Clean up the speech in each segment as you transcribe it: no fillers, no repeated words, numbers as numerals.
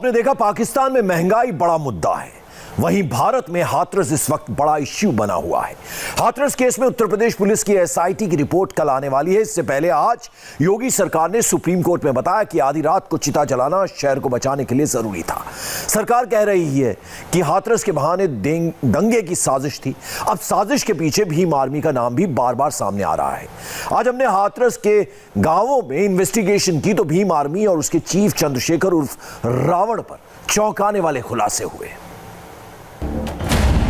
आपने देखा पाकिस्तान में महंगाई बड़ा मुद्दा है, वहीं भारत में हाथरस इस वक्त बड़ा इश्यू बना हुआ है। हाथरस केस में उत्तर प्रदेश पुलिस की एसआईटी की रिपोर्ट कल आने वाली है। इससे पहले आज योगी सरकार ने सुप्रीम कोर्ट में बताया कि आधी रात को चिता जलाना शहर को बचाने के लिए जरूरी था। सरकार कह रही है कि हाथरस के बहाने दंगे की साजिश थी। अब साजिश के पीछे भीम आर्मी का नाम भी बार बार सामने आ रहा है। आज हमने हाथरस के गांवों में इन्वेस्टिगेशन की तो भीम आर्मी और उसके चीफ चंद्रशेखर उर्फ रावण पर चौंकाने वाले खुलासे हुए।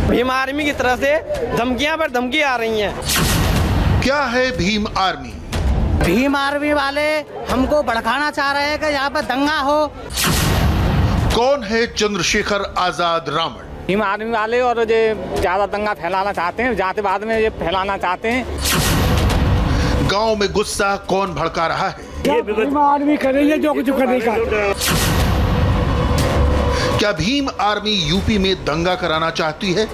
भीम आर्मी की तरफ से धमकियां पर धमकी आ रही हैं। क्या है भीम आर्मी? भीम आर्मी वाले हमको भड़काना चाह रहे हैं कि यहाँ पर दंगा हो। कौन है चंद्रशेखर आजाद रावण? भीम आर्मी वाले और जो ज्यादा दंगा फैलाना चाहते हैं, जातिवाद में ये फैलाना चाहते हैं। गांव में गुस्सा कौन भड़का रहा है? ये भीम आर्मी करेंगे जो कुछ करेगा। क्या भीम आर्मी यूपी में दंगा कराना चाहती है?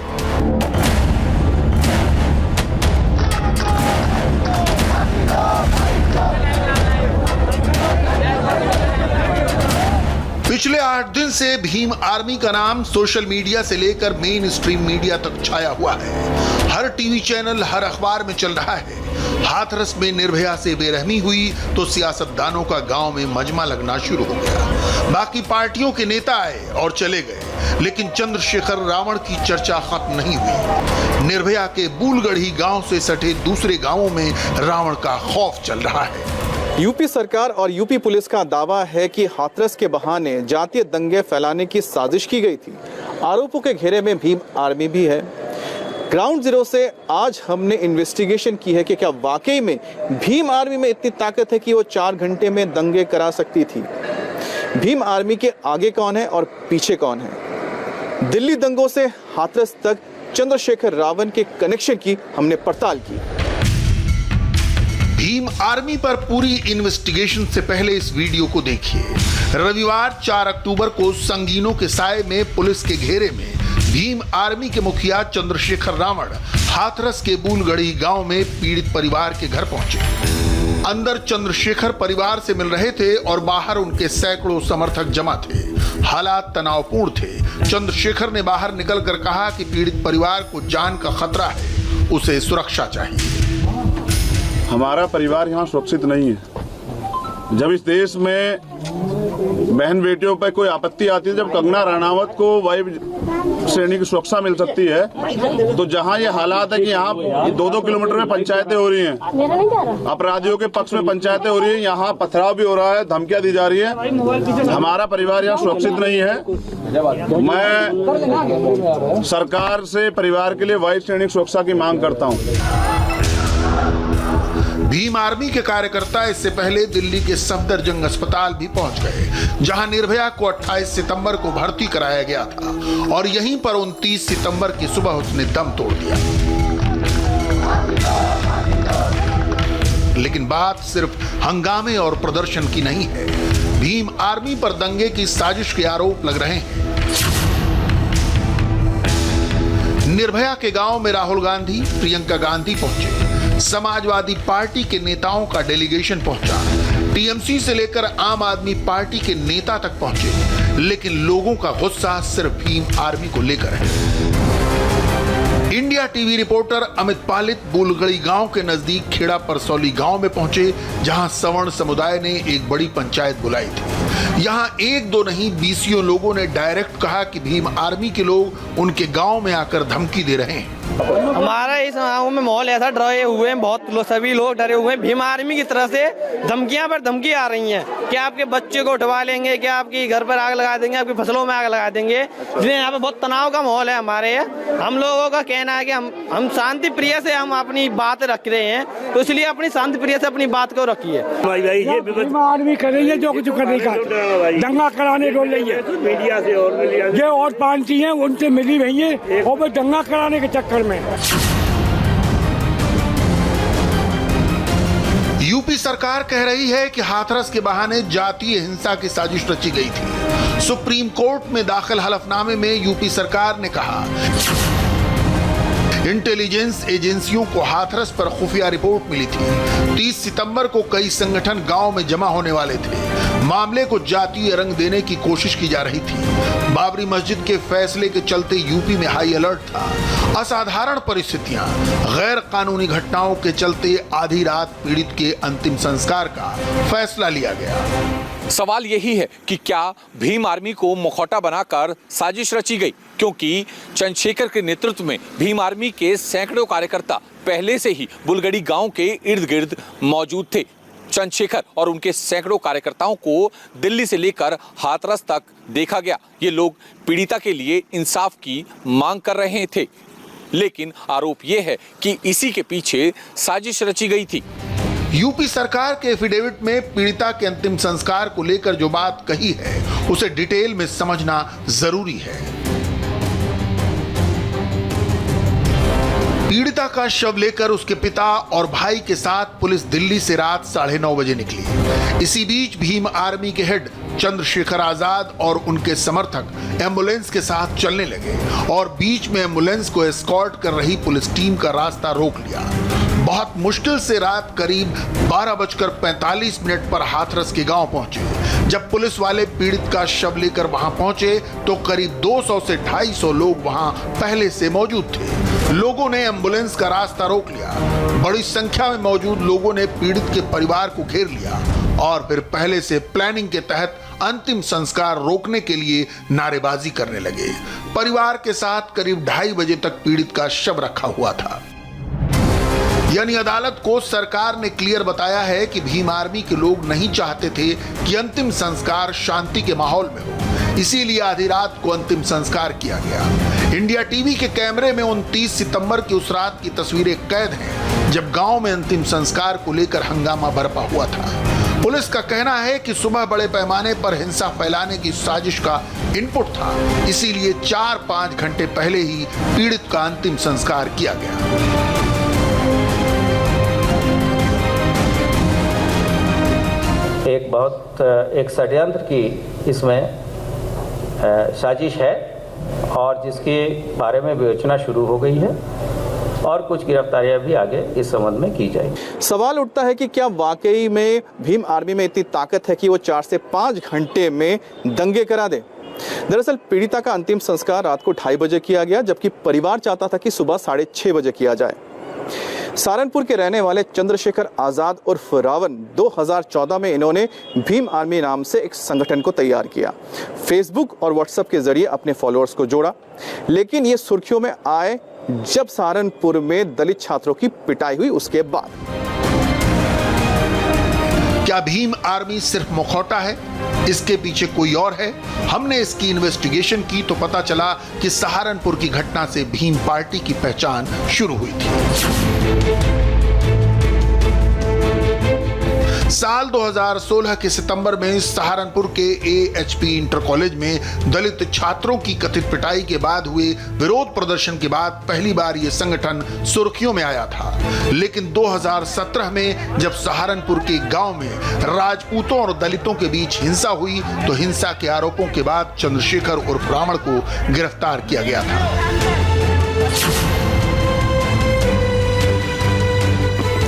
पिछले 8 दिन से भीम आर्मी का नाम सोशल मीडिया से लेकर मेन स्ट्रीम मीडिया तक छाया हुआ है। हर टीवी चैनल, हर अखबार में चल रहा है। हाथरस में निर्भया से बेरहमी हुई तो सियासतदानों का गांव में मजमा लगना शुरू हो गया। बाकी पार्टियों के नेता आए और चले गए, लेकिन चंद्रशेखर रावण की चर्चा खत्म नहीं हुई। निर्भया के बूलगढ़ी गांव से सटे दूसरे गांवों में रावण का खौफ चल रहा है। यूपी सरकार और यूपी पुलिस का दावा है कि हाथरस के बहाने जातीय दंगे फैलाने की साजिश की गई थी। आरोपों के घेरे में भीम आर्मी भी है। ग्राउंड जीरो से आज हमने इन्वेस्टिगेशन की है कि क्या वाकई में भीम आर्मी में इतनी ताकत है कि वो 4 घंटे में दंगे करा सकती थी। भीम आर्मी के आगे कौन है और पीछे कौन है। दिल्ली दंगों से हाथरस तक चंद्रशेखर रावण के कनेक्शन की हमने पड़ताल की। भीम आर्मी पर पूरी इन्वेस्टिगेशन से पहले इस वीडियो को देखिए। रविवार 4 अक्टूबर को संगीनों के साए में पुलिस के घेरे में भीम आर्मी के मुखिया चंद्रशेखर रावण हाथरस के बूलगढ़ी गांव में पीड़ित परिवार के घर पहुंचे। अंदर चंद्रशेखर परिवार से मिल रहे थे और बाहर उनके सैकड़ों समर्थक जमा थे। हालात तनावपूर्ण थे। चंद्रशेखर ने बाहर निकलकर कहा कि पीड़ित परिवार को जान का खतरा है, उसे सुरक्षा चाहिए। हमारा परिवार यहाँ सुरक्षित नहीं है। जब इस देश में बहन बेटियों पर कोई आपत्ति आती है, जब कंगना रनावत को वायु श्रेणी की सुरक्षा मिल सकती है, तो जहाँ ये हालात है कि यहाँ 2-2 किलोमीटर में पंचायतें हो रही हैं, अपराधियों के पक्ष में पंचायतें हो रही हैं, यहाँ पथराव भी हो रहा है, धमकियां दी जा रही है। हमारा परिवार यहाँ सुरक्षित नहीं है। मैं सरकार से परिवार के लिए वायु श्रेणी की सुरक्षा की मांग करता हूँ। भीम आर्मी के कार्यकर्ता इससे पहले दिल्ली के सफदरजंग अस्पताल भी पहुंच गए, जहां निर्भया को 28 सितंबर को भर्ती कराया गया था और यहीं पर 29 सितंबर की सुबह उसने दम तोड़ दिया। लेकिन बात सिर्फ हंगामे और प्रदर्शन की नहीं है। भीम आर्मी पर दंगे की साजिश के आरोप लग रहे हैं। निर्भया के गांव में राहुल गांधी, प्रियंका गांधी पहुंचे। समाजवादी पार्टी के नेताओं का डेलीगेशन पहुंचा। टीएमसी से लेकर आम आदमी पार्टी के नेता तक पहुंचे, लेकिन लोगों का गुस्सा सिर्फ भीम आर्मी को लेकर है। India TV reporter Amit Palit Bulgarhi गांव के नजदीक खेड़ा परसौली गांव में पहुंचे, जहां सवर्ण समुदाय ने एक बड़ी पंचायत बुलाई थी। यहां 1-2 नहीं 20 लोगों ने डायरेक्ट कहा कि भीम आर्मी के लोग उनके गांव में आकर धमकी दे रहे हैं। हमारा इस गाँव में माहौल ऐसा डरे हुए हैं, बहुत सभी लोग डरे हुए हैं। भीम आर्मी की तरफ से धमकियां पर धमकी आ रही हैं कि आपके बच्चे को उठवा लेंगे, कि आपकी घर पर आग लगा देंगे, आपकी फसलों में आग लगा देंगे। इसलिए यहाँ पे बहुत तनाव का माहौल है हमारे। हम लोगों का कहना है कि हम शांति प्रिय से हम अपनी बात रख रहे हैं, तो इसलिए अपनी शांति प्रिय से अपनी बात को रखिए। भीम आर्मी करेंगे जो कुछ करेगा। दंगा कराने को लेंगे मीडिया से और पार्टी है उनसे मिली हुई है और वो दंगा कराने के चक्कर में। यूपी सरकार कह रही है कि हाथरस के बहाने जातीय हिंसा की साजिश रची गई थी। सुप्रीम कोर्ट में दाखिल हलफनामे में यूपी सरकार ने कहा इंटेलिजेंस एजेंसियों को हाथरस पर खुफिया रिपोर्ट मिली थी। 30 सितंबर को कई संगठन गांव में जमा होने वाले थे। मामले को जातीय रंग देने की कोशिश की जा रही थी। बाबरी मस्जिद के फैसले के चलते यूपी में हाई अलर्ट था। असाधारण परिस्थितियां, गैर कानूनी घटनाओं के चलते आधी रात पीड़ित के अंतिम संस्कार का फैसला लिया गया। सवाल यही है कि क्या भीम आर्मी को मुखौटा बनाकर साजिश रची गई, क्योंकि चंद्रशेखर के नेतृत्व में भीम आर्मी के सैकड़ों कार्यकर्ता पहले से ही बुलगड़ी गांव के इर्द गिर्द मौजूद थे। चंद्रशेखर और उनके सैकड़ों कार्यकर्ताओं को दिल्ली से लेकर हाथरस तक देखा गया। ये लोग पीड़िता के लिए इंसाफ की मांग कर रहे थे, लेकिन आरोप यह है कि इसी के पीछे साजिश रची गई थी। यूपी सरकार के एफिडेविट में पीड़िता के अंतिम संस्कार को लेकर जो बात कही है उसे डिटेल में समझना जरूरी है। पीड़िता का शव लेकर उसके पिता और भाई के साथ पुलिस दिल्ली से रात 9:30 बजे निकली। इसी बीच भीम आर्मी के हेड चंद्रशेखर आजाद और उनके समर्थक एम्बुलेंस के साथ चलने लगे और बीच में एम्बुलेंस को एस्कॉर्ट कर रही पुलिस टीम का रास्ता रोक लिया। बहुत मुश्किल से रात करीब 12:45 पर हाथरस के गांव पहुंचे। जब पुलिस वाले पीड़ित का शव लेकर वहां पहुंचे तो करीब 200 से 250 लोग वहां पहले से मौजूद थे। लोगों ने एम्बुलेंस का रास्ता रोक लिया। बड़ी संख्या में मौजूद लोगों ने पीड़ित के परिवार को घेर लिया और फिर पहले से प्लानिंग के तहत अंतिम संस्कार रोकने के लिए नारेबाजी करने लगे। परिवार के साथ करीब 2:30 बजे तक पीड़ित का शव रखा हुआ था। यानी अदालत को सरकार ने क्लियर बताया है कि भीम आर्मी के लोग नहीं चाहते थे कि अंतिम संस्कार शांति के माहौल में हो, इसीलिए आधी रात को अंतिम संस्कार किया गया। इंडिया टीवी के कैमरे में 29 सितंबर की उस रात की तस्वीरें कैद हैं, जब गांव में अंतिम संस्कार को लेकर हंगामा बरपा हुआ था। पुलिस का कहना है कि सुबह बड़े पैमाने पर हिंसा फैलाने की साजिश का इनपुट था, इसीलिए 4-5 घंटे पहले ही पीड़ित का अंतिम संस्कार किया गया। एक षड्यंत्र की इसमें साजिश है और जिसके बारे में विवेचना शुरू हो गई है और कुछ गिरफ्तारियां भी आगे इस संबंध में की जाएगी। सवाल उठता है कि क्या वाकई में भीम आर्मी में इतनी ताकत है कि वो 4 से 5 घंटे में दंगे करा दे। दरअसल पीड़िता का अंतिम संस्कार रात को 2:30 बजे किया गया, जबकि परिवार चाहता था कि सुबह 6:30 बजे किया जाए। सहारनपुर के रहने वाले चंद्रशेखर आजाद उर्फ रावण 2014 में इन्होंने भीम आर्मी नाम से एक संगठन को तैयार किया। फेसबुक और व्हाट्सएप के जरिए अपने फॉलोअर्स को जोड़ा, लेकिन ये सुर्खियों में आए जब सहारनपुर में दलित छात्रों की पिटाई हुई उसके बाद। क्या भीम आर्मी सिर्फ मुखौटा है? इसके पीछे कोई और है? हमने इसकी इन्वेस्टिगेशन की तो पता चला कि सहारनपुर की घटना से भीम पार्टी की पहचान शुरू हुई थी। साल 2016 के सितंबर में सहारनपुर के AHP इंटर कॉलेज में दलित छात्रों की कथित पिटाई के बाद हुए विरोध प्रदर्शन के बाद पहली बार ये संगठन सुर्खियों में आया था। लेकिन 2017 में जब सहारनपुर के गांव में राजपूतों और दलितों के बीच हिंसा हुई तो हिंसा के आरोपों के बाद चंद्रशेखर उर्फ रावण को गिरफ्तार किया गया था।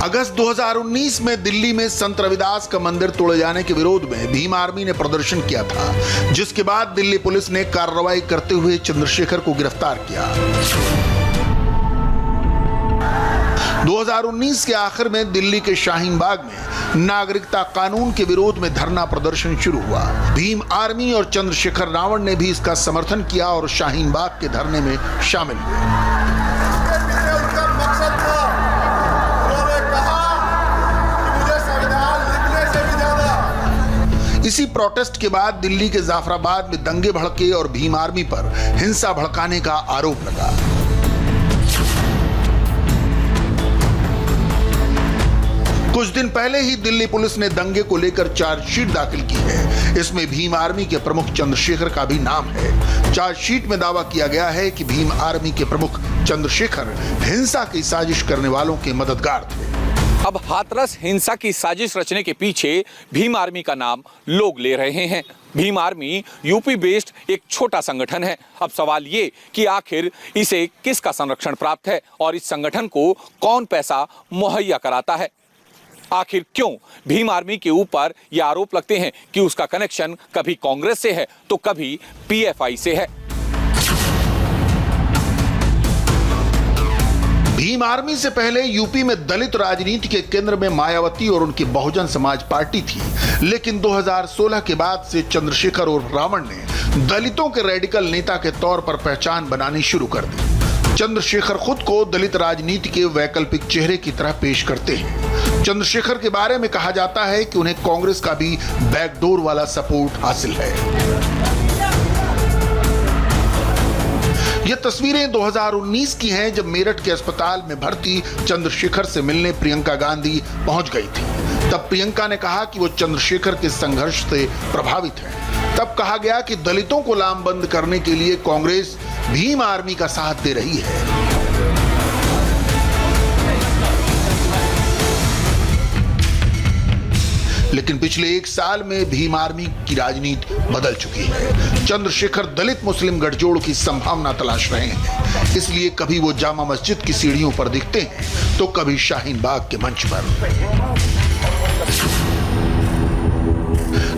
अगस्त 2019 में दिल्ली में संत रविदास का मंदिर तोड़े जाने के विरोध में भीम आर्मी ने प्रदर्शन किया था, जिसके बाद दिल्ली पुलिस ने कार्रवाई करते हुए चंद्रशेखर को गिरफ्तार किया। 2019 के आखिर में दिल्ली के शाहीन बाग में नागरिकता कानून के विरोध में धरना प्रदर्शन शुरू हुआ। भीम आर्मी और चंद्रशेखर रावण ने भी इसका समर्थन किया और शाहीन बाग के धरने में शामिल हुए। इसी प्रोटेस्ट के बाद दिल्ली के जाफराबाद में दंगे भड़के और भीम आर्मी पर हिंसा भड़काने का आरोप लगा। कुछ दिन पहले ही दिल्ली पुलिस ने दंगे को लेकर चार्जशीट दाखिल की है। इसमें भीम आर्मी के प्रमुख चंद्रशेखर का भी नाम है। चार्जशीट में दावा किया गया है कि भीम आर्मी के प्रमुख चंद्रशेखर हिंसा की साजिश करने वालों के मददगार थे। अब हाथरस हिंसा की साजिश रचने के पीछे भीम आर्मी का नाम लोग ले रहे हैं। भीम आर्मी यूपी बेस्ड एक छोटा संगठन है। अब सवाल ये कि आखिर इसे किसका संरक्षण प्राप्त है और इस संगठन को कौन पैसा मुहैया कराता है। आखिर क्यों भीम आर्मी के ऊपर ये आरोप लगते हैं कि उसका कनेक्शन कभी कांग्रेस से है तो कभी पीएफआई से है। भीम आर्मी से पहले यूपी में दलित राजनीति के केंद्र में मायावती और उनकी बहुजन समाज पार्टी थी, लेकिन 2016 के बाद से चंद्रशेखर और रावण ने दलितों के रेडिकल नेता के तौर पर पहचान बनानी शुरू कर दी। चंद्रशेखर खुद को दलित राजनीति के वैकल्पिक चेहरे की तरह पेश करते हैं। चंद्रशेखर के बारे में कहा जाता है कि उन्हें कांग्रेस का भी बैकडोर वाला सपोर्ट हासिल है। ये तस्वीरें 2019 की हैं, जब मेरठ के अस्पताल में भर्ती चंद्रशेखर से मिलने प्रियंका गांधी पहुंच गई थी। तब प्रियंका ने कहा कि वो चंद्रशेखर के संघर्ष से प्रभावित है। तब कहा गया कि दलितों को लामबंद करने के लिए कांग्रेस भीम आर्मी का साथ दे रही है। लेकिन पिछले एक साल में भीम आर्मी की राजनीति बदल चुकी है। चंद्रशेखर दलित मुस्लिम गठजोड़ की संभावना तलाश रहे हैं, इसलिए कभी वो जामा मस्जिद की सीढ़ियों पर दिखते हैं तो कभी शाहीन बाग के मंच पर।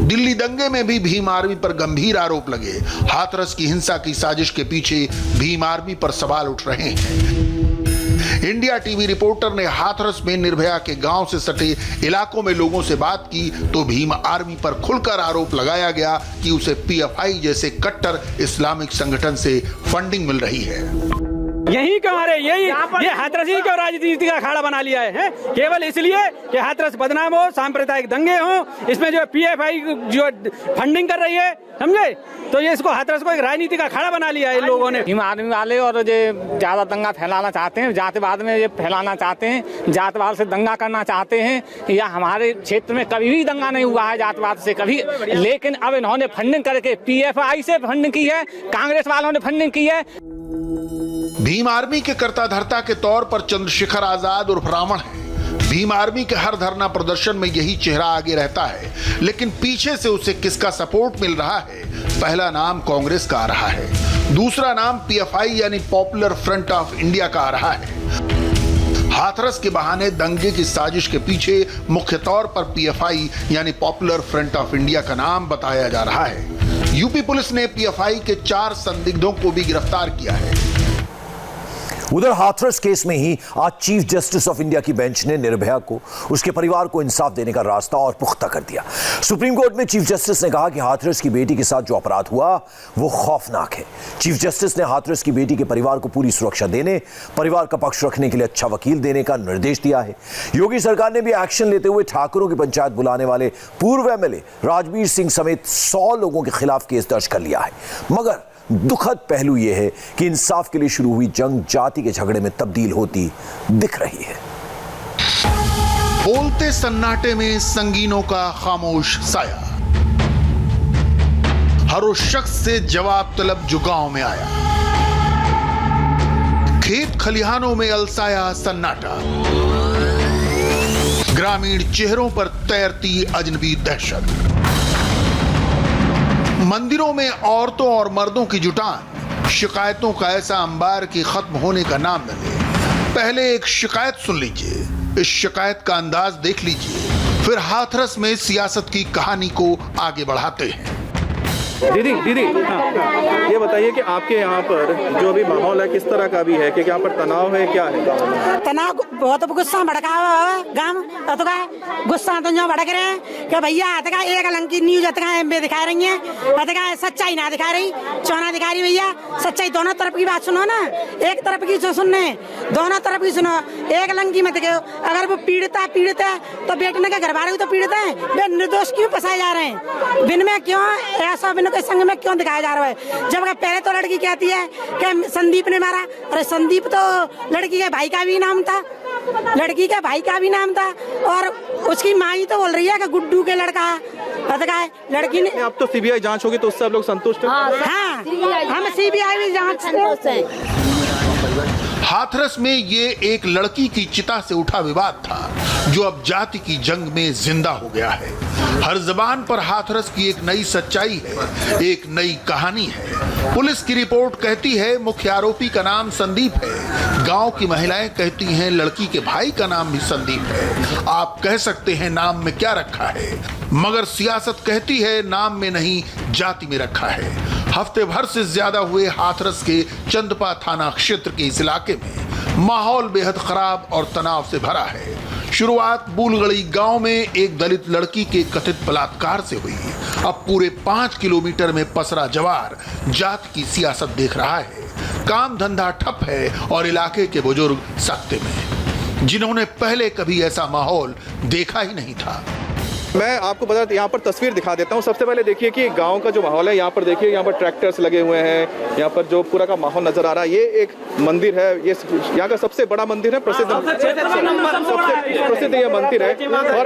दिल्ली दंगे में भी भीम आर्मी पर गंभीर आरोप लगे। हाथरस की हिंसा की साजिश के पीछे भीम आर्मी पर सवाल उठ रहे हैं। इंडिया टीवी रिपोर्टर ने हाथरस में निर्भया के गांव से सटे इलाकों में लोगों से बात की तो भीम आर्मी पर खुलकर आरोप लगाया गया कि उसे पीएफआई जैसे कट्टर इस्लामिक संगठन से फंडिंग मिल रही है। यही क्यों आ रहे, ये हाथरस ही क्यों राजनीति का अखाड़ा बना लिया है? केवल इसलिए कि हाथरस बदनाम हो, सांप्रदायिक दंगे हो, इसमें जो पीएफआई जो फंडिंग कर रही है, समझे? तो ये इसको हाथरस को एक राजनीति का अखाड़ा बना लिया है इन लोगों ने। भीम आर्मी वाले और जो ज्यादा दंगा फैलाना चाहते हैं, जातिवाद में ये फैलाना चाहते हैं, जातिवाद से दंगा करना चाहते हैं। या हमारे क्षेत्र में कभी भी दंगा नहीं हुआ है जातिवाद से कभी, लेकिन अब इन्होंने फंडिंग करके पीएफआई से फंडिंग की है, कांग्रेस वालों ने फंडिंग की है। भीम आर्मी के कर्ता धर्ता के तौर पर चंद्रशेखर आजाद और रावण है। भीम आर्मी के हर धरना प्रदर्शन में यही चेहरा आगे रहता है, लेकिन पीछे से उसे किसका सपोर्ट मिल रहा है? पहला नाम कांग्रेस का आ रहा है, दूसरा नाम पीएफआई यानी पॉपुलर फ्रंट ऑफ इंडिया का आ रहा है। हाथरस के बहाने दंगे की साजिश के पीछे मुख्य तौर पर पीएफआई यानी पॉपुलर फ्रंट ऑफ इंडिया का नाम बताया जा रहा है। यूपी पुलिस ने पीएफआई के 4 संदिग्धों को भी गिरफ्तार किया है। उधर हाथरस केस में ही आज चीफ जस्टिस ऑफ इंडिया की बेंच ने निर्भया को, उसके परिवार को इंसाफ देने का रास्ता और पुख्ता कर दिया। सुप्रीम कोर्ट में चीफ जस्टिस ने कहा कि हाथरस की बेटी के साथ जो अपराध हुआ वो खौफनाक है। चीफ जस्टिस ने हाथरस की बेटी के परिवार को पूरी सुरक्षा देने, परिवार का पक्ष रखने के लिए अच्छा वकील देने का निर्देश दिया है। योगी सरकार ने भी एक्शन लेते हुए ठाकुरों की पंचायत बुलाने वाले पूर्व एमएलए राजवीर सिंह समेत 100 लोगों के खिलाफ केस दर्ज कर लिया है। मगर दुखद पहलू यह है कि इंसाफ के लिए शुरू हुई जंग जाति के झगड़े में तब्दील होती दिख रही है। बोलते सन्नाटे में संगीनों का खामोश साया, हर उस शख्स से जवाब तलब जो गांव में आया। खेत खलिहानों में अलसाया सन्नाटा, ग्रामीण चेहरों पर तैरती अजनबी दहशत। मंदिरों में औरतों और मर्दों की जुटान, शिकायतों का ऐसा अंबार कि खत्म होने का नाम न ले। पहले एक शिकायत सुन लीजिए, इस शिकायत का अंदाज देख लीजिए, फिर हाथरस में सियासत की कहानी को आगे बढ़ाते हैं। दीदी हाँ, ये बताइए कि आपके यहाँ पर जो अभी माहौल है किस तरह का भी है, कि यहाँ पर तनाव है, क्या है? तनाव बहुत गुस्सा भड़का हुआ है गाँव, तो का गुस्सा तो जो भड़क रहे हैं कि भैया एक अलग की न्यूज एमबी दिखा रही है, सच्चाई ना दिखा रही, चौना दिखा रही। भैया सच्चाई दोनों तरफ की बात सुनो ना, एक तरफ की जो सुनने, दोनों तरफ की सुनो, एक अलग की मत कहो। अगर वो पीड़ित है तो बेटने के घर वाले तो पीड़ित है, वे निर्दोष क्यों फंसाए जा रहे हैं? बिन में क्यों ऐसा के संग में क्यों दिखाया जा रहा है? जब पहले तो लड़की कहती है कि संदीप ने मारा, अरे संदीप तो लड़की के भाई का भी नाम था, लड़की के भाई का भी नाम था, और उसकी माँ ही तो बोल रही है कि गुड्डू के लड़का है लड़की ने। अब तो सीबीआई जांच होगी तो उससे आप लोग संतुष्ट हैं? हाँ, हम सीबीआई भी जांच। हाथरस में ये एक लड़की की चिता से उठा विवाद था जो अब जाति की जंग में जिंदा हो गया है। हर जबान पर हाथरस की एक नई सच्चाई है, एक नई कहानी है। पुलिस की रिपोर्ट कहती है मुख्य आरोपी का नाम संदीप है। गांव की महिलाएं कहती हैं लड़की के भाई का नाम भी संदीप है। आप कह सकते हैं नाम में क्या रखा है, मगर सियासत कहती है नाम में नहीं जाति में रखा है। हफ्ते भर से ज्यादा हुए हाथरस के चंदपा थाना क्षेत्र के इस इलाके में माहौल बेहद खराब और तनाव से भरा है। शुरुआत बुलगड़ी गांव में एक दलित लड़की के कथित बलात्कार से हुई। अब पूरे 5 किलोमीटर में पसरा जवार जात की सियासत देख रहा है। काम धंधा ठप है और इलाके के बुजुर्ग सख्ते में, जिन्होंने पहले कभी ऐसा माहौल देखा ही नहीं था। मैं आपको बता यहाँ पर तस्वीर दिखा देता हूँ। सबसे पहले देखिए कि गांव का जो माहौल है, यहाँ पर देखिए, यहाँ पर ट्रैक्टर्स लगे हुए हैं, यहाँ पर जो पूरा का माहौल नजर आ रहा है। ये एक मंदिर है, ये यहाँ का सबसे बड़ा मंदिर है, प्रसिद्ध ये मंदिर है।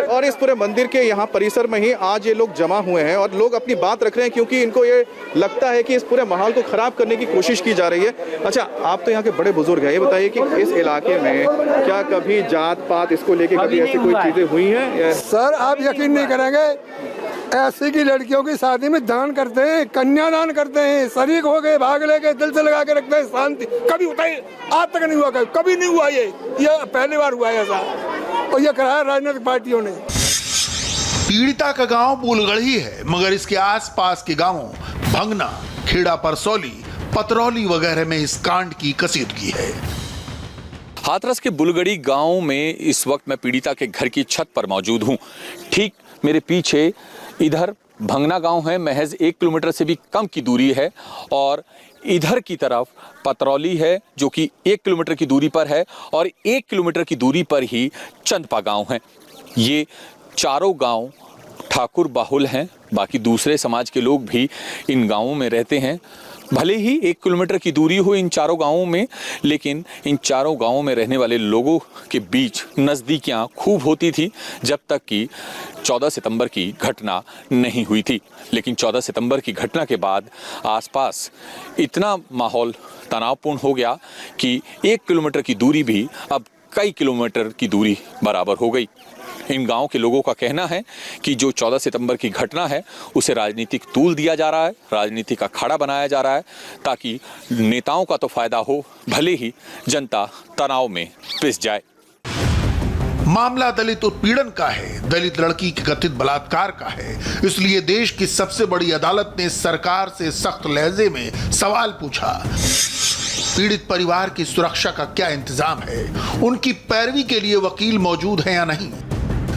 और इस पूरे मंदिर के यहाँ परिसर में ही आज ये लोग जमा हुए हैं और लोग अपनी बात रख रहे हैं, क्योंकि इनको ये लगता है कि इस पूरे माहौल को खराब करने की कोशिश की जा रही है। अच्छा, आप तो यहाँ के बड़े बुजुर्ग हैं, ये बताइए कि इस इलाके में क्या कभी जात पात इसको लेके कभी ऐसी कोई चीजें हुई हैं? सर, आप यकीन नहीं करेंगे, ऐसी की लड़कियों की शादी में दान करते हैं, कन्यादान करते हैं, शरीक हो गए, भाग लेके दिल से लगा के रखते हैं। शांति कभी बताइए, आज तक नहीं हुआ, कभी नहीं हुआ। ये पहली बार हुआ है ऐसा, और ये कराया राजनीतिक पार्टियों ने। पीड़िता का गांव बुलगड़ी है, मगर इसके आसपास के गांवों भंगना, खेड़ा परसौली, पतरौली वगैरह में इस कांड की कसीदगी है। हाथरस के बुलगड़ी गांव में इस वक्त मैं पीड़िता के घर की छत पर मौजूद हूं। ठीक मेरे पीछे इधर भंगना गांव है, महज 1 किलोमीटर से भी कम की दूरी है, और इधर की तरफ पतरौली है जो कि 1 किलोमीटर की दूरी पर है, और 1 किलोमीटर की दूरी पर ही चंदपा गांव है। ये चारों गांव ठाकुर बाहुल हैं, बाकी दूसरे समाज के लोग भी इन गांवों में रहते हैं। भले ही 1 किलोमीटर की दूरी हो इन चारों गांवों में, लेकिन इन चारों गांवों में रहने वाले लोगों के बीच नज़दीकियां खूब होती थी, जब तक कि 14 सितंबर की घटना नहीं हुई थी। लेकिन 14 सितंबर की घटना के बाद आसपास इतना माहौल तनावपूर्ण हो गया कि 1 किलोमीटर की दूरी भी अब कई किलोमीटर की दूरी बराबर हो गई। इन गांव के लोगों का कहना है कि जो 14 सितंबर की घटना है उसे राजनीतिक तूल दिया जा रहा है, राजनीतिक अखाड़ा बनाया जा रहा है, ताकि नेताओं का तो फायदा हो, भले ही जनता तनाव में पिस जाए। मामला दलित उत्पीड़न का है, दलित लड़की के कथित बलात्कार का है। इसलिए देश की सबसे बड़ी अदालत ने सरकार से सख्त लहजे में सवाल पूछा, पीड़ित परिवार की सुरक्षा का क्या इंतजाम है, उनकी पैरवी के लिए वकील मौजूद है या नहीं।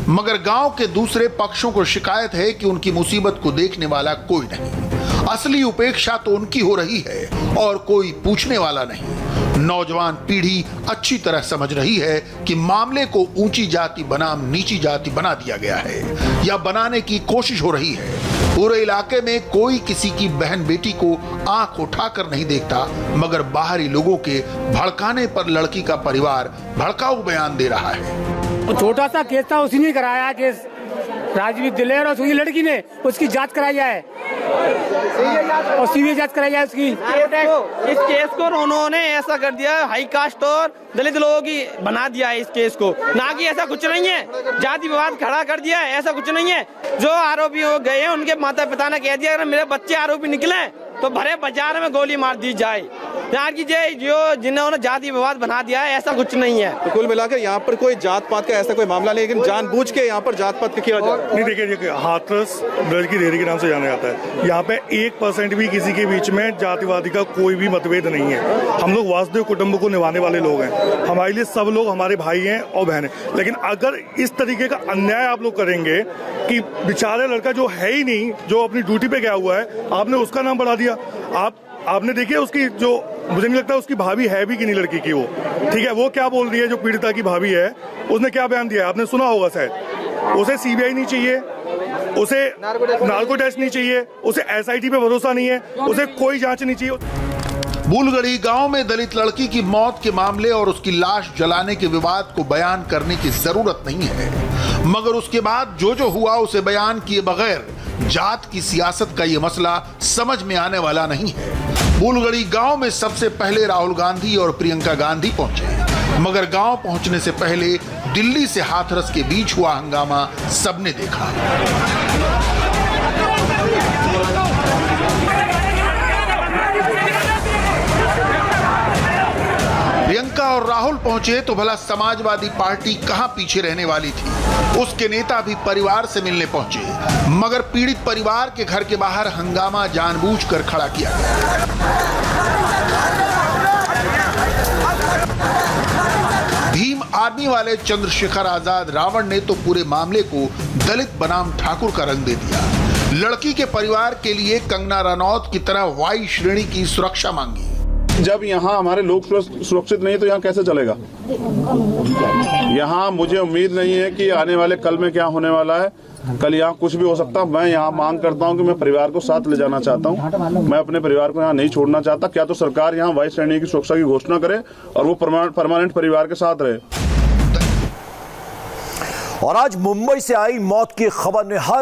मगर गांव के दूसरे पक्षों को शिकायत है कि उनकी मुसीबत को देखने वाला कोई नहीं। असली उपेक्षा तो उनकी हो रही है और कोई पूछने वाला नहीं। नौजवान पीढ़ी अच्छी तरह समझ रही है कि मामले को ऊंची जाति बनाम नीची जाति बना दिया गया है या बनाने की कोशिश हो रही है। पूरे इलाके में कोई किसी की बहन बेटी को आंख उठाकर नहीं देखता, मगर बाहरी लोगों के भड़काने पर लड़की का परिवार भड़काऊ बयान दे रहा है। छोटा सा केस था, उसी ने कराया केस, राजवीर दिलेर और उसकी लड़की ने, उसकी जांच कराई जाए और सीबीआई जांच कराई जाए उसकी। इस केस को उन्होंने ऐसा कर दिया, हाई कास्ट और दलित लोगों की बना दिया है इस केस को, ना कि ऐसा कुछ नहीं है, जाति विवाद खड़ा कर दिया है, ऐसा कुछ नहीं है। जो आरोपी हो गए हैं उनके माता पिता ने कह दिया अगर मेरे बच्चे आरोपी निकले तो भरे बाजार में गोली मार दी जाए। यहाँ की जो जिन्होंने जाति विवाद बना दिया है, ऐसा कुछ नहीं है। तो कुल मिलाकर यहाँ पर कोई जात पात का ऐसा कोई मामला नहीं, लेकिन जानबूझ के यहाँ पर जात पात किया जा रहा है। नहीं, देखिए हाथरस ब्रज की डेयरी के नाम से जाना जाता है। यहाँ पे 1% भी किसी के बीच में जातिवादी का कोई भी मतभेद नहीं है। हम लोग वासुदेव कुटुंब को निभाने वाले लोग हैं, हमारे लिए सब लोग हमारे भाई हैं और बहन हैं। लेकिन अगर इस तरीके का अन्याय आप लोग करेंगे कि बेचारा लड़का जो है ही नहीं, जो अपनी ड्यूटी पे गया हुआ है, आपने उसका नाम बढ़ा दिया। आपने देखिए उसकी जो, मुझे नहीं लगता उसकी भाभी है भी कि नहीं लड़की की, वो ठीक है, वो क्या बोल रही है, जो पीड़िता की भाभी है उसने क्या बयान दिया है, आपने सुना होगा शायद। उसे सीबीआई नहीं चाहिए, उसे नार्को टेस्ट नहीं चाहिए, उसे एसआईटी पे भरोसा नहीं है, उसे कोई जांच नहीं चाहिए। बुलगड़ी गांव में दलित लड़की की मौत के मामले और उसकी लाश जलाने के विवाद को बयान करने की जरूरत नहीं है, मगर उसके बाद जो हुआ उसे बयान किए बगैर जात की सियासत का ये मसला समझ में आने वाला नहीं है। बुलगड़ी गांव में सबसे पहले राहुल गांधी और प्रियंका गांधी पहुंचे, मगर गांव पहुंचने से पहले दिल्ली से हाथरस के बीच हुआ हंगामा सबने देखा। प्रियंका और राहुल पहुंचे तो भला समाजवादी पार्टी कहां पीछे रहने वाली थी। उसके नेता भी परिवार से मिलने पहुंचे, मगर पीड़ित परिवार के घर के बाहर हंगामा जानबूझकर खड़ा किया गया। भीम आर्मी वाले चंद्रशेखर आजाद रावण ने तो पूरे मामले को दलित बनाम ठाकुर का रंग दे दिया। लड़की के परिवार के लिए कंगना रनौत की तरह वाई श्रेणी की सुरक्षा मांगी। जब यहाँ हमारे लोग सुरक्षित नहीं तो यहाँ कैसे चलेगा? यहाँ मुझे उम्मीद नहीं है कि आने वाले कल में क्या होने वाला है। कल यहाँ कुछ भी हो सकता है। मैं यहाँ मांग करता हूँ कि मैं परिवार को साथ ले जाना चाहता हूँ। मैं अपने परिवार को यहाँ नहीं छोड़ना चाहता। क्या तो सरकार यहाँ वाई श्रेणी की सुरक्षा की घोषणा करे और वो परमानेंट परिवार के साथ रहे। और आज मुंबई से आई मौत की खबर ने हर